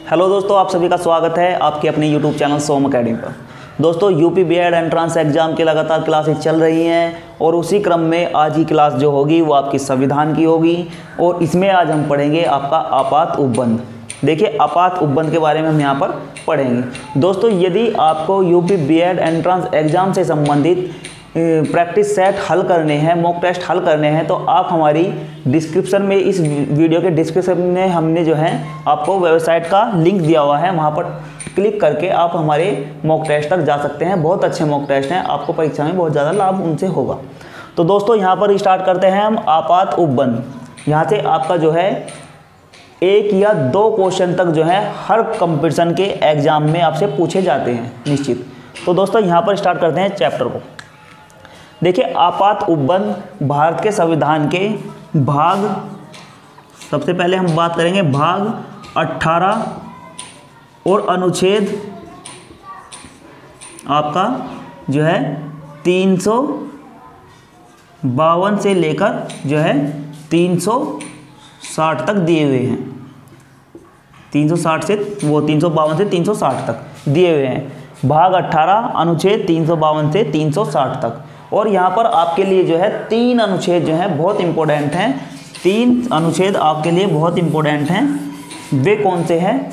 Hello दोस्तों, आप सभी का स्वागत है आपके अपने यूट्यूब चैनल सोम अकेडमी पर। दोस्तों, यूपी बीएड एंट्रेंस एग्जाम की लगातार क्लासेस चल रही हैं और उसी क्रम में आज की क्लास जो होगी वो आपकी संविधान की होगी और इसमें आज हम पढ़ेंगे आपका आपात उपबंध। देखिए, आपात उपबंध के बारे में हम यहाँ पर पढ़ेंगे। दोस्तों, यदि आपको यूपी बीएड एंट्रेंस एग्जाम से संबंधित प्रैक्टिस सेट हल करने हैं, मॉक टेस्ट हल करने हैं, तो आप हमारी डिस्क्रिप्शन में, इस वीडियो के डिस्क्रिप्शन में हमने जो है आपको वेबसाइट का लिंक दिया हुआ है, वहाँ पर क्लिक करके आप हमारे मॉक टेस्ट तक जा सकते हैं। बहुत अच्छे मॉक टेस्ट हैं, आपको परीक्षा में बहुत ज़्यादा लाभ उनसे होगा। तो दोस्तों, यहाँ पर स्टार्ट करते हैं हम आपात उपबंध। यहाँ से आपका जो है 1 या 2 क्वेश्चन तक जो है हर कंपटीशन के एग्जाम में आपसे पूछे जाते हैं निश्चित। तो दोस्तों, यहाँ पर स्टार्ट करते हैं चैप्टर को। देखिए, आपात उपबंध भारत के संविधान के भाग, सबसे पहले हम बात करेंगे भाग 18 और अनुच्छेद आपका जो है 352 से लेकर जो है 360 तक दिए हुए हैं। 352 से 360 तक दिए हुए हैं। भाग 18 अनुच्छेद 352 से 360 तक। और यहाँ पर आपके लिए जो है 3 अनुच्छेद जो हैं बहुत इंपॉर्टेंट हैं। 3 अनुच्छेद आपके लिए बहुत इंपॉर्टेंट हैं। वे कौन से हैं?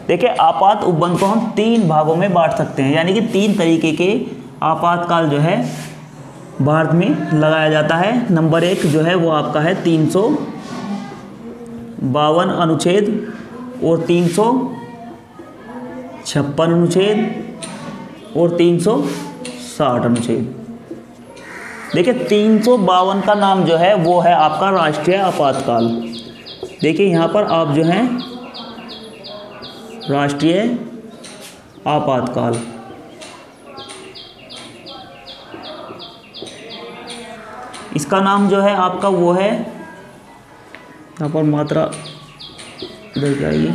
देखिए, आपात उपबंध को हम 3 भागों में बांट सकते हैं, यानी कि 3 तरीके के आपातकाल जो है भारत में लगाया जाता है। नंबर 1 जो है वो आपका है 352 अनुच्छेद और 356 अनुच्छेद और 360 अनुच्छेद। देखिए, 352 का नाम जो है वो है आपका राष्ट्रीय आपातकाल। देखिए, यहाँ पर आप जो हैं राष्ट्रीय आपातकाल, इसका नाम जो है आपका वो है, यहाँ पर मात्रा इधर जाइए,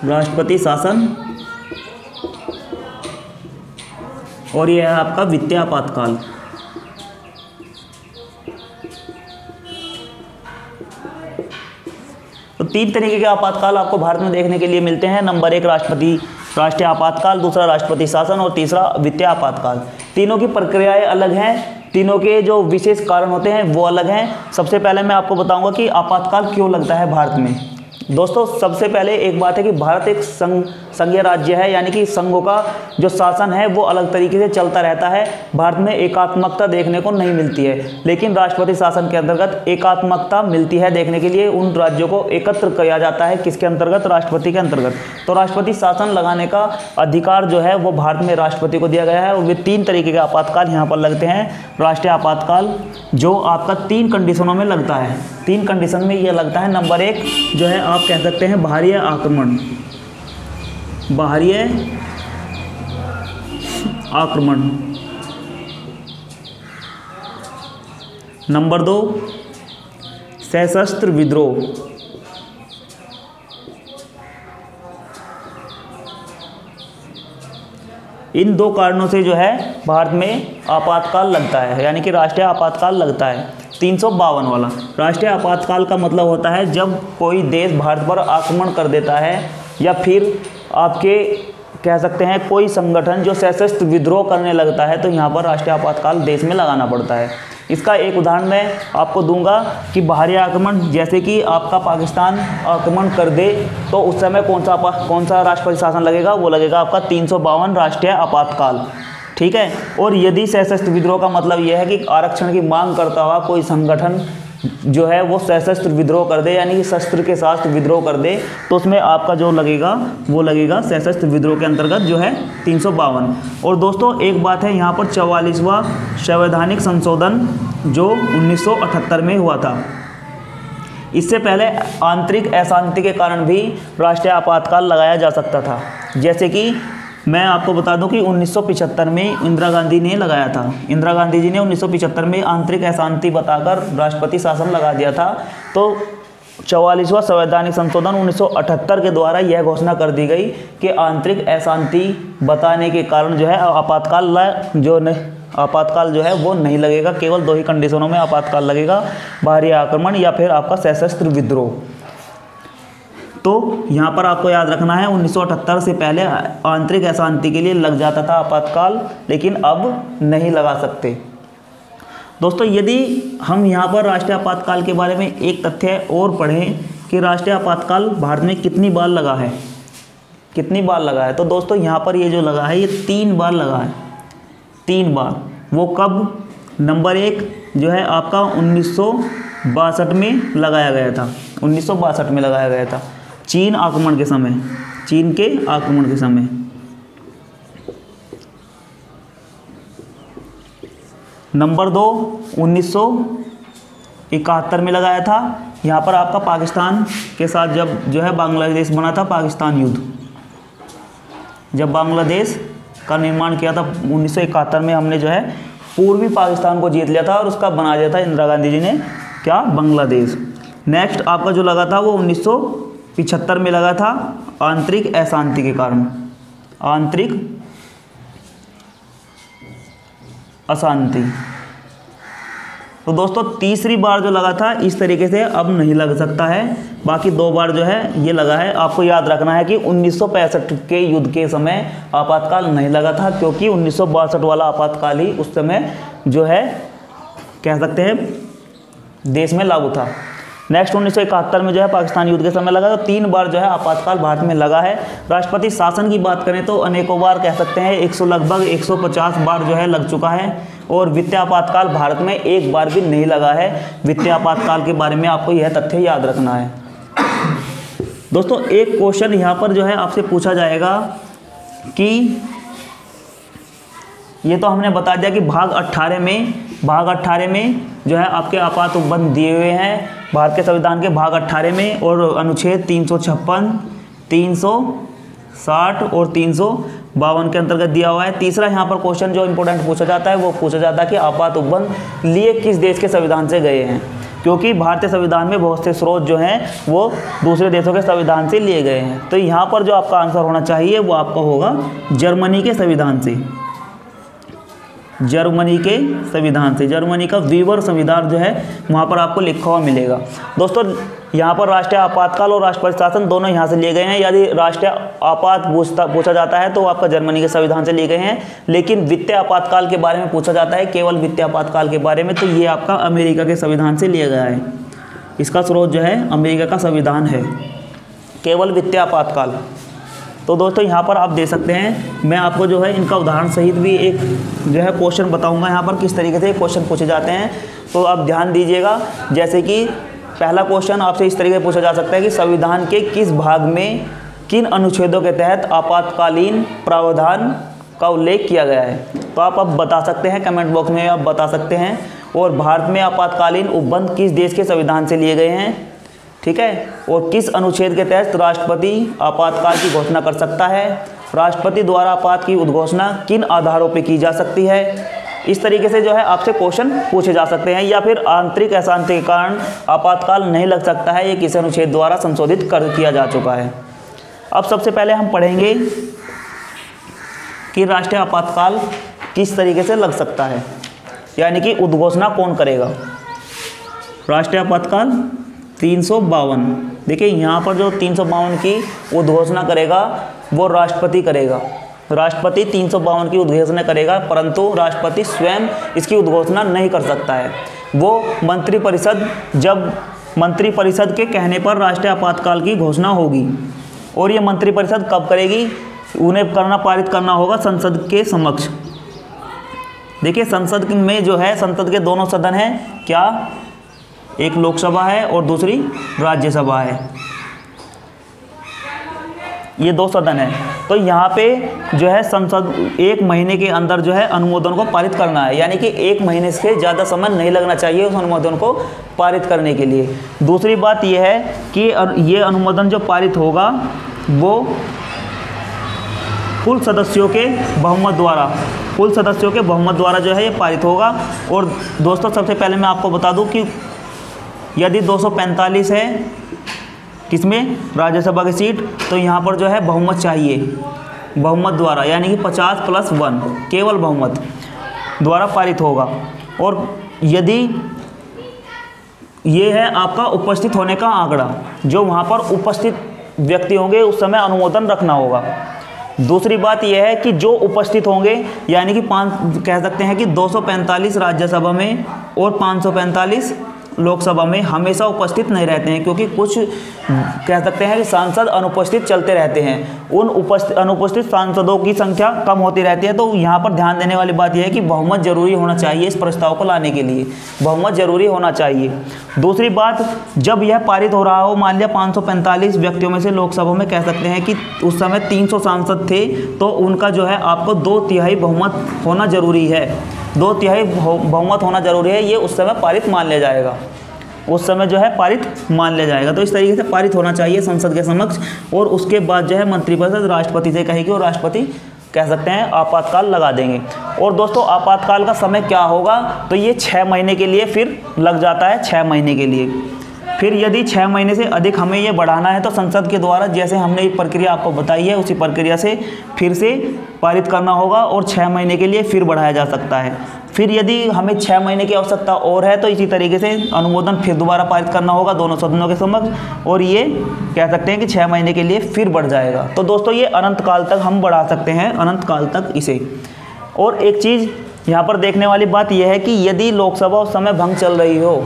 राष्ट्रपति शासन, और यह है आपका वित्तीय आपातकाल। तो 3 तरीके के आपातकाल आपको भारत में देखने के लिए मिलते हैं। नंबर 1 राष्ट्रीय आपातकाल, दूसरा राष्ट्रपति शासन और तीसरा वित्तीय आपातकाल। तीनों की प्रक्रियाएं अलग हैं, तीनों के जो विशेष कारण होते हैं वो अलग हैं। सबसे पहले मैं आपको बताऊंगा कि आपातकाल क्यों लगता है भारत में। दोस्तों, सबसे पहले एक बात है कि भारत एक संघीय राज्य है, यानी कि संघों का जो शासन है वो अलग तरीके से चलता रहता है। भारत में एकात्मकता देखने को नहीं मिलती है, लेकिन राष्ट्रपति शासन के अंतर्गत एकात्मकता मिलती है देखने के लिए। उन राज्यों को एकत्र किया जाता है, किसके अंतर्गत? राष्ट्रपति के अंतर्गत। तो राष्ट्रपति शासन लगाने का अधिकार जो है वो भारत में राष्ट्रपति को दिया गया है। और वे 3 तरीके के आपातकाल यहाँ पर लगते हैं। राष्ट्रीय आपातकाल जो आपका 3 कंडीशनों में लगता है। 3 कंडीशन में यह लगता है। नंबर 1 जो है आप कह सकते हैं बाहरी आक्रमण, नंबर 2 सशस्त्र विद्रोह, इन 2 कारणों से जो है भारत में आपातकाल लगता है, यानी कि राष्ट्रीय आपातकाल लगता है। 352 वाला राष्ट्रीय आपातकाल का मतलब होता है जब कोई देश भारत पर आक्रमण कर देता है, या फिर आपके कह सकते हैं कोई संगठन जो सशस्त्र विद्रोह करने लगता है, तो यहाँ पर राष्ट्रीय आपातकाल देश में लगाना पड़ता है। इसका एक उदाहरण मैं आपको दूंगा कि बाहरी आक्रमण, जैसे कि आपका पाकिस्तान आक्रमण कर दे, तो उस समय कौन सा राष्ट्रपति शासन लगेगा? वो लगेगा आपका 352 राष्ट्रीय आपातकाल। ठीक है। और यदि सशस्त्र विद्रोह का मतलब यह है कि आरक्षण की मांग करता हुआ कोई संगठन जो है वो सशस्त्र विद्रोह कर दे, यानी कि शस्त्र के साथ विद्रोह कर दे, तो उसमें आपका जो लगेगा वो लगेगा सशस्त्र विद्रोह के अंतर्गत जो है 352। और दोस्तों, एक बात है, यहाँ पर 44वां संवैधानिक संशोधन जो 1978 में हुआ था। इससे पहले आंतरिक अशांति के कारण भी राष्ट्रीय आपातकाल लगाया जा सकता था। जैसे कि मैं आपको बता दूं कि 1975 में इंदिरा गांधी ने लगाया था। इंदिरा गांधी जी ने 1975 में आंतरिक अशांति बताकर राष्ट्रपति शासन लगा दिया था। तो 44वां संवैधानिक संशोधन 1978 के द्वारा यह घोषणा कर दी गई कि आंतरिक अशांति बताने के कारण जो है आपातकाल जो आपातकाल जो है वो नहीं लगेगा। केवल 2 ही कंडीशनों में आपातकाल लगेगा, बाहरी आक्रमण या फिर आपका सशस्त्र विद्रोह। तो यहाँ पर आपको याद रखना है 1978 से पहले आंतरिक अशांति के लिए लग जाता था आपातकाल, लेकिन अब नहीं लगा सकते। दोस्तों यदि हम यहाँ पर राष्ट्रीय आपातकाल के बारे में एक तथ्य और पढ़ें कि राष्ट्रीय आपातकाल भारत में कितनी बार लगा है, कितनी बार लगा है, तो दोस्तों यहाँ पर ये जो लगा है ये 3 बार लगा है, 3 बार। वो कब? नंबर 1 जो है आपका 1962 में लगाया गया था, 1962 में लगाया गया था, चीन आक्रमण के समय, चीन के आक्रमण के समय। नंबर 2 1971 में लगाया था, यहाँ पर आपका पाकिस्तान के साथ जब जो है बांग्लादेश बना था, पाकिस्तान युद्ध, जब बांग्लादेश का निर्माण किया था 1971 में, हमने जो है पूर्वी पाकिस्तान को जीत लिया था और उसका बना दिया था इंदिरा गांधी जी ने, क्या? बांग्लादेश। नेक्स्ट आपका जो लगा था वो 1975 में लगा था, आंतरिक अशांति के कारण, आंतरिक अशांति। तो दोस्तों तीसरी बार जो लगा था इस तरीके से अब नहीं लग सकता है, बाकी 2 बार जो है ये लगा है। आपको याद रखना है कि 1965 के युद्ध के समय आपातकाल नहीं लगा था, क्योंकि 1962 वाला आपातकाल ही उस समय जो है कह सकते हैं देश में लागू था। नेक्स्ट 1971 में जो है पाकिस्तान युद्ध के समय लगा। तो 3 बार जो है आपातकाल भारत में लगा है। राष्ट्रपति शासन की बात करें तो अनेकों बार कह सकते हैं, लगभग 150 बार जो है लग चुका है। और वित्तीय आपातकाल भारत में 1 बार भी नहीं लगा है। वित्तीय आपातकाल के बारे में आपको यह तथ्य याद रखना है। दोस्तों एक क्वेश्चन यहाँ पर जो है आपसे पूछा जाएगा कि ये तो हमने बता दिया कि भाग 18 में जो है आपके आपात उपबंध दिए हुए हैं भारत के संविधान के भाग 18 में, और अनुच्छेद 356, 360 और 352 के अंतर्गत दिया हुआ है। तीसरा यहाँ पर क्वेश्चन जो इंपॉर्टेंट पूछा जाता है वो पूछा जाता है कि आपात उपबंध लिए किस देश के संविधान से गए हैं, क्योंकि भारतीय संविधान में बहुत से स्रोत जो हैं वो दूसरे देशों के संविधान से लिए गए हैं। तो यहाँ पर जो आपका आंसर होना चाहिए वो आपका होगा जर्मनी के संविधान से, जर्मनी के संविधान से। जर्मनी का वीवर संविधान जो है वहाँ पर आपको लिखा हुआ मिलेगा। दोस्तों यहाँ पर राष्ट्रीय आपातकाल और राष्ट्रपति शासन दोनों यहाँ से लिए गए हैं। यदि राष्ट्रीय आपात पूछा जाता है तो आपका जर्मनी के संविधान से लिए गए हैं, लेकिन वित्तीय आपातकाल के बारे में पूछा जाता है, केवल वित्तीय आपातकाल के बारे में, तो ये आपका अमेरिका के संविधान से लिया गया है। इसका स्रोत जो है अमेरिका का संविधान है, केवल वित्तीय आपातकाल। तो दोस्तों यहाँ पर आप दे सकते हैं, मैं आपको जो है इनका उदाहरण सहित भी एक जो है क्वेश्चन बताऊंगा यहाँ पर किस तरीके से क्वेश्चन पूछे जाते हैं। तो आप ध्यान दीजिएगा। जैसे कि पहला क्वेश्चन आपसे इस तरीके से पूछा जा सकता है कि संविधान के किस भाग में किन अनुच्छेदों के तहत आपातकालीन प्रावधान का उल्लेख किया गया है। तो आप अब बता सकते हैं, कमेंट बॉक्स में आप बता सकते हैं। और भारत में आपातकालीन उपबंध किस देश के संविधान से लिए गए हैं, ठीक है, और किस अनुच्छेद के तहत राष्ट्रपति आपातकाल की घोषणा कर सकता है, राष्ट्रपति द्वारा आपात की उद्घोषणा किन आधारों पर की जा सकती है। इस तरीके से जो है आपसे क्वेश्चन पूछे जा सकते हैं। या फिर आंतरिक अशांति के कारण आपातकाल नहीं लग सकता है, ये किस अनुच्छेद द्वारा संशोधित कर किया जा चुका है। अब सबसे पहले हम पढ़ेंगे कि राष्ट्रीय आपातकाल किस तरीके से लग सकता है, यानी कि उद्घोषणा कौन करेगा। राष्ट्रीय आपातकाल 352, देखिए यहाँ पर जो 352 की उद्घोषणा करेगा वो राष्ट्रपति करेगा। राष्ट्रपति 352 की उद्घोषणा करेगा, परंतु राष्ट्रपति स्वयं इसकी उद्घोषणा नहीं कर सकता है। वो मंत्रिपरिषद, जब मंत्रिपरिषद के कहने पर राष्ट्रीय आपातकाल की घोषणा होगी। और ये मंत्रिपरिषद कब करेगी, उन्हें पारित करना होगा संसद के समक्ष। देखिए संसद में जो है, संसद के दोनों सदन हैं, क्या, एक लोकसभा है और दूसरी राज्यसभा है, ये 2 सदन है। तो यहाँ पे जो है संसद 1 महीने के अंदर जो है अनुमोदन को पारित करना है, यानी कि 1 महीने से ज़्यादा समय नहीं लगना चाहिए उस अनुमोदन को पारित करने के लिए। दूसरी बात यह है कि ये अनुमोदन जो पारित होगा वो कुल सदस्यों के बहुमत द्वारा जो है ये पारित होगा। और दोस्तों सबसे पहले मैं आपको बता दूं कि यदि 245 है किसमें, राज्यसभा की सीट, तो यहाँ पर जो है बहुमत चाहिए, बहुमत द्वारा, यानी कि 50 + 1, केवल बहुमत। द्वारा पारित होगा। और यदि ये है आपका उपस्थित होने का आंकड़ा, जो वहाँ पर उपस्थित व्यक्ति होंगे उस समय अनुमोदन रखना होगा। दूसरी बात यह है कि जो उपस्थित होंगे, यानी कि कह सकते हैं कि 245 राज्यसभा में और 545 लोकसभा में हमेशा उपस्थित नहीं रहते हैं, क्योंकि कुछ कह सकते हैं कि सांसद अनुपस्थित चलते रहते हैं। उन अनुपस्थित सांसदों की संख्या कम होती रहती है। तो यहाँ पर ध्यान देने वाली बात यह है कि बहुमत जरूरी होना चाहिए। इस प्रस्ताव को लाने के लिए बहुमत जरूरी होना चाहिए। दूसरी बात, जब यह पारित हो रहा हो, मान लिया 545 व्यक्तियों में से लोकसभा में कह सकते हैं कि उस समय 300 सांसद थे, तो उनका जो है आपको 2/3 बहुमत होना जरूरी है। 2/3 बहुमत होना जरूरी है। ये उस समय पारित मान लिया जाएगा, उस समय जो है पारित मान लिया जाएगा। तो इस तरीके से पारित होना चाहिए संसद के समक्ष। और उसके बाद जो है मंत्रिपरिषद राष्ट्रपति से कहेगी और राष्ट्रपति कह सकते हैं आपातकाल लगा देंगे। और दोस्तों आपातकाल का समय क्या होगा, तो ये 6 महीने के लिए फिर लग जाता है, 6 महीने के लिए। फिर यदि 6 महीने से अधिक हमें ये बढ़ाना है तो संसद के द्वारा, जैसे हमने एक प्रक्रिया आपको बताई है, उसी प्रक्रिया से फिर से पारित करना होगा और 6 महीने के लिए फिर बढ़ाया जा सकता है। फिर यदि हमें 6 महीने की आवश्यकता और है तो इसी तरीके से अनुमोदन फिर दोबारा पारित करना होगा दोनों सदनों के समक्ष, और ये कह सकते हैं कि 6 महीने के लिए फिर बढ़ जाएगा। तो दोस्तों ये अनंत काल तक हम बढ़ा सकते हैं, अनंत काल तक इसे। और एक चीज़ यहाँ पर देखने वाली बात यह है कि यदि लोकसभा उस समय भंग चल रही हो,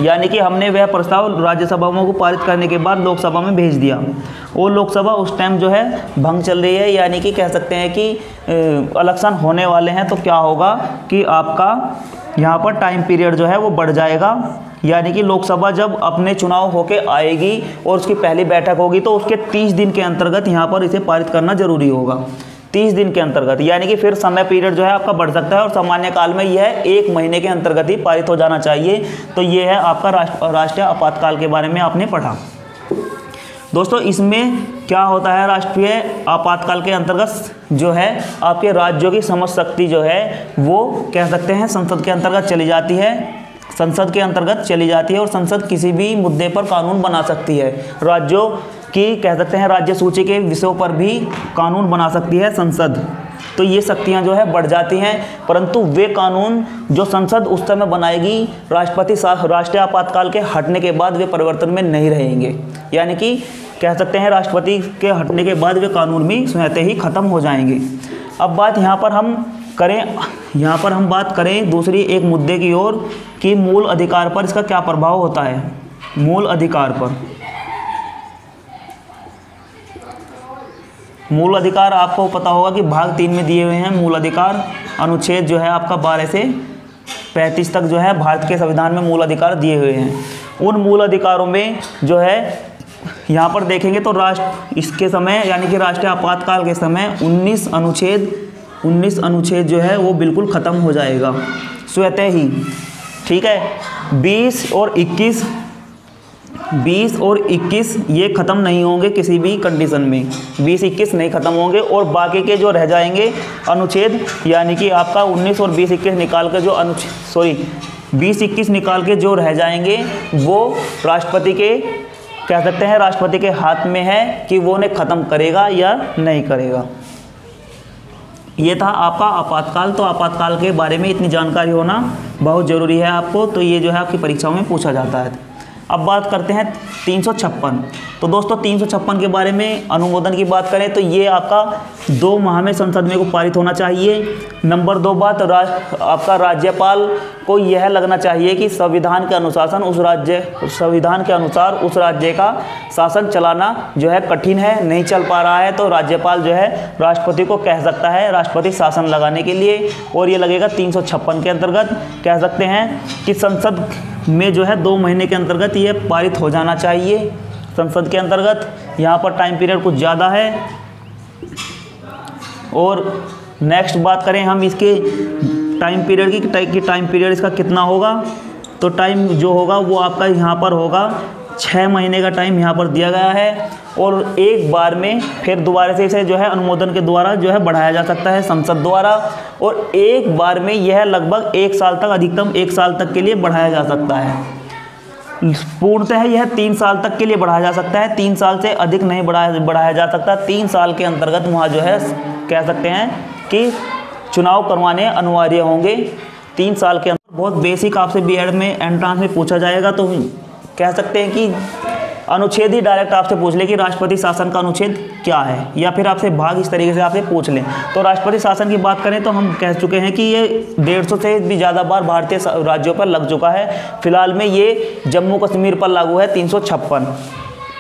यानी कि हमने वह प्रस्ताव राज्यसभाओं को पारित करने के बाद लोकसभा में भेज दिया और लोकसभा उस टाइम जो है भंग चल रही है, यानी कि कह सकते हैं कि इलेक्शन होने वाले हैं, तो क्या होगा कि आपका यहाँ पर टाइम पीरियड जो है वो बढ़ जाएगा। यानी कि लोकसभा जब अपने चुनाव होके आएगी और उसकी पहली बैठक होगी तो उसके 30 दिन के अंतर्गत यहाँ पर इसे पारित करना जरूरी होगा। 30 दिन के अंतर्गत, यानी कि फिर समय पीरियड जो है आपका बढ़ सकता है और सामान्य काल में यह 1 महीने के अंतर्गत ही पारित हो जाना चाहिए। तो ये है आपका राष्ट्रीय आपातकाल के बारे में आपने पढ़ा। दोस्तों इसमें क्या होता है, राष्ट्रीय आपातकाल के अंतर्गत जो है आपके राज्यों की समझ शक्ति जो है वो कह सकते हैं संसद के अंतर्गत चली जाती है, संसद के अंतर्गत चली जाती है और संसद किसी भी मुद्दे पर कानून बना सकती है। राज्यों की कह सकते हैं राज्य सूची के विषयों पर भी कानून बना सकती है संसद। तो ये शक्तियां जो है बढ़ जाती हैं, परंतु वे कानून जो संसद उस समय बनाएगी राष्ट्रीय आपातकाल के हटने के बाद वे परिवर्तन में नहीं रहेंगे। यानी कि कह सकते हैं राष्ट्रपति के हटने के बाद वे कानून भी स्वतः ही खत्म हो जाएंगे। अब बात यहाँ पर हम बात करें दूसरी एक मुद्दे की ओर कि मूल अधिकार पर इसका क्या प्रभाव होता है। मूल अधिकार पर, मूल अधिकार आपको पता होगा कि भाग 3 में दिए हुए हैं। मूल अधिकार अनुच्छेद जो है आपका 12 से 35 तक जो है भारत के संविधान में मूल अधिकार दिए हुए हैं। उन मूल अधिकारों में जो है यहाँ पर देखेंगे तो इसके समय यानी कि राष्ट्रीय आपातकाल के समय 19 अनुच्छेद जो है वो बिल्कुल ख़त्म हो जाएगा स्वतः ही। ठीक है, 20 और 21 ये ख़त्म नहीं होंगे किसी भी कंडीशन में, 20-21 नहीं ख़त्म होंगे और बाकी के जो रह जाएंगे अनुच्छेद, यानी कि आपका 19 और 20-21 निकाल के जो 20-21 निकाल के जो रह जाएंगे वो राष्ट्रपति के कह सकते हैं राष्ट्रपति के हाथ में है कि वो उन्हें ख़त्म करेगा या नहीं करेगा। ये था आपका आपातकाल। तो आपातकाल के बारे में इतनी जानकारी होना बहुत ज़रूरी है आपको, तो ये जो है आपकी परीक्षाओं में पूछा जाता है। अब बात करते हैं 356। तो दोस्तों 356 के बारे में अनुमोदन की बात करें तो ये आपका 2 माह में संसद में को पारित होना चाहिए। नंबर 2 बात आपका राज्यपाल को यह लगना चाहिए कि संविधान के अनुशासन संविधान के अनुसार उस राज्य का शासन चलाना जो है कठिन है, नहीं चल पा रहा है, तो राज्यपाल जो है राष्ट्रपति को कह सकता है राष्ट्रपति शासन लगाने के लिए, और ये लगेगा 356 के अंतर्गत। कह सकते हैं कि संसद में जो है 2 महीने के अंतर्गत ये पारित हो जाना चाहिए संसद के अंतर्गत। यहाँ पर टाइम पीरियड कुछ ज़्यादा है। और नेक्स्ट बात करें हम इसके टाइम पीरियड की टाइम पीरियड इसका कितना होगा, तो टाइम जो होगा वो आपका यहाँ पर होगा 6 महीने का टाइम यहाँ पर दिया गया है, और एक बार में फिर दोबारा से इसे जो है अनुमोदन के द्वारा जो है बढ़ाया जा सकता है संसद द्वारा, और एक बार में यह लगभग 1 साल तक, अधिकतम 1 साल तक के लिए बढ़ाया जा सकता है। पूर्णतः यह 3 साल तक के लिए बढ़ाया जा सकता है, 3 साल से अधिक नहीं बढ़ाया जा सकता। 3 साल के अंतर्गत वहाँ जो है कह सकते हैं कि चुनाव करवाने अनिवार्य होंगे 3 साल के अंदर। बहुत बेसिक आपसे बीएड में एंट्रांस में पूछा जाएगा, तो कह सकते हैं कि अनुच्छेद ही डायरेक्ट आपसे पूछ ले कि राष्ट्रपति शासन का अनुच्छेद क्या है, या फिर आपसे भाग इस तरीके से आपसे पूछ लें। तो राष्ट्रपति शासन की बात करें तो हम कह चुके हैं कि ये 150 से भी ज़्यादा बार भारतीय राज्यों पर लग चुका है। फिलहाल में ये जम्मू कश्मीर पर लागू है 356,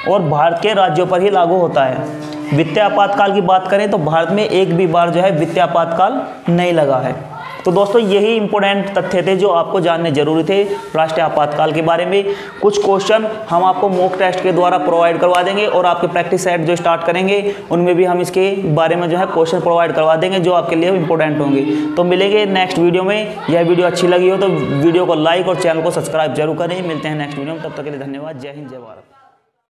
और भारत के राज्यों पर ही लागू होता है। वित्तीय आपातकाल की बात करें तो भारत में एक भी बार जो है वित्तीय आपातकाल नहीं लगा है। तो दोस्तों यही इंपॉर्टेंट तथ्य थे जो आपको जानने जरूरी थे राष्ट्रीय आपातकाल के बारे में। कुछ क्वेश्चन हम आपको मॉक टेस्ट के द्वारा प्रोवाइड करवा देंगे, और आपके प्रैक्टिस सेट जो स्टार्ट करेंगे उनमें भी हम इसके बारे में जो है क्वेश्चन प्रोवाइड करवा देंगे जो आपके लिए इंपॉर्टेंट होंगे। तो मिलेंगे नेक्स्ट वीडियो में। यह वीडियो अच्छी लगी हो तो वीडियो को लाइक और चैनल को सब्सक्राइब जरूर करें। मिलते हैं नेक्स्ट वीडियो में, तब तक के लिए धन्यवाद। जय हिंद, जय भारत।